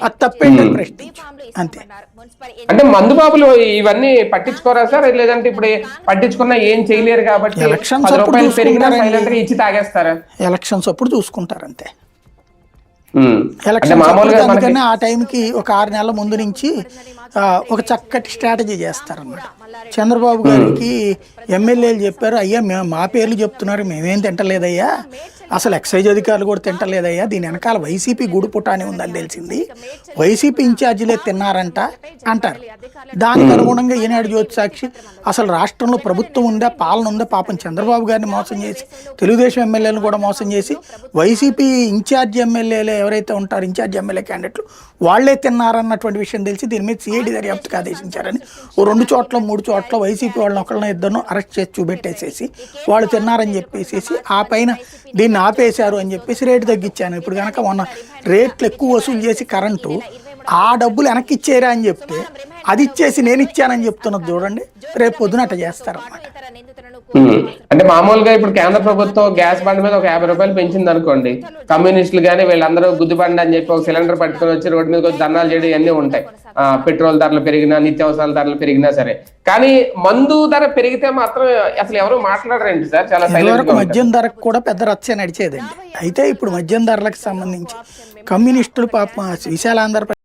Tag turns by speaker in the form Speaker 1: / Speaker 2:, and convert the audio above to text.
Speaker 1: అది తప్పేంటని ప్రశ్నించు అంతే.
Speaker 2: అంటే మందు బాబులు ఇవన్నీ పట్టించుకోరా సార్? లేదంటే ఇప్పుడు పట్టించుకున్నా ఏం చేయలేరు కాబట్టి
Speaker 1: ఎలక్షన్స్
Speaker 2: 10
Speaker 1: అప్పుడు
Speaker 2: రూపాయలు పెరిగినా
Speaker 1: చూసుకుంటారండి,
Speaker 2: సైలెంట్ గా ఇచ్చి తాగేస్తారా?
Speaker 1: ఎలక్షన్స్ అప్పుడు చూసుకుంటారు అంతే.
Speaker 2: అంటే
Speaker 1: ఎలక్షన్స్ అప్పుడు
Speaker 2: మామూలుగా మనకి
Speaker 1: అందుకని ఆ టైంకి ఒక 6 నెలల ముందు నుంచి ఒక చక్కటి స్ట్రాటజీ చేస్తారన్నమాట. చంద్రబాబు గారికి ఎమ్మెల్యేలు చెప్పారు, అయ్యా మేము మా పేర్లు చెప్తున్నారు, మేమేం తింటలేదయ్యా, అసలు ఎక్సైజ్ అధికారులు కూడా తింటలేదయ్యా, దీని వెనకాల వైసీపీ గుడి పుటాని ఉందని తెలిసింది, వైసీపీ ఇన్ఛార్జీలే తిన్నారంట అంటారు. దానికి అనుగుణంగా ఈనాడు జ్యోతి సాక్షి అసలు రాష్ట్రంలో ప్రభుత్వం ఉందా, పాలన ఉందా, పాపం చంద్రబాబు గారిని మోసం చేసి తెలుగుదేశం ఎమ్మెల్యేలను కూడా మోసం చేసి వైసీపీ ఇన్ఛార్జి ఎమ్మెల్యేలు ఎవరైతే ఉంటారో ఇన్ఛార్జి ఎమ్మెల్యే క్యాండిడేట్లు వాళ్లే తిన్నారన్నటువంటి విషయం తెలిసి దీని మీద సిఐడి దర్యాప్తుకు ఆదేశించారని ఓ 2 చోట్ల 3 చోట్ల వైసీపీ వాళ్ళని ఒకళ్ళని ఇద్దరు అరెస్ట్ చేసి చూపెట్టేసేసి వాళ్ళు తిన్నారని చెప్పేసి ఆ పైన దీన్ని ఆపేశారు అని చెప్పేసి రేటు తగ్గించాను. ఇప్పుడు కనుక మొన్న రేట్లు ఎక్కువ వసూలు చేసి కరెంటు ఆ డబ్బులు వెనక్కి ఇచ్చేరా అని చెప్తే అది ఇచ్చేసి నేను ఇచ్చానని చెప్తున్నది చూడండి, రేపు పొద్దున అట్ట చేస్తారన్నమాట.
Speaker 2: అంటే మామూలుగా ఇప్పుడు కేంద్ర ప్రభుత్వం గ్యాస్ బండ్ మీద ఒక 50 రూపాయలు పెంచింది అనుకోండి, కమ్యూనిస్టులు కానీ వీళ్ళందరూ గుద్దుబండి అని చెప్పి ఒక సిలిండర్ పట్టుకొని వచ్చి రోడ్డు మీద కొంచెం ధర్నాలు చేయడం ఇవన్నీ ఉంటాయి. పెట్రోల్ ధరలు పెరిగినా, నిత్యావసరాల ధరలు పెరిగినా సరే. కానీ మందు ధర పెరిగితే మాత్రం అసలు ఎవరు మాట్లాడరండి సార్, చాలా సైలెంట్ గా
Speaker 1: మద్యం ధరకు కూడా పెద్ద రచ్చ నడిచేదండి. అయితే ఇప్పుడు మద్యం ధరలకు సంబంధించి కమ్యూనిస్టులు పాపం విశాలాంధ్ర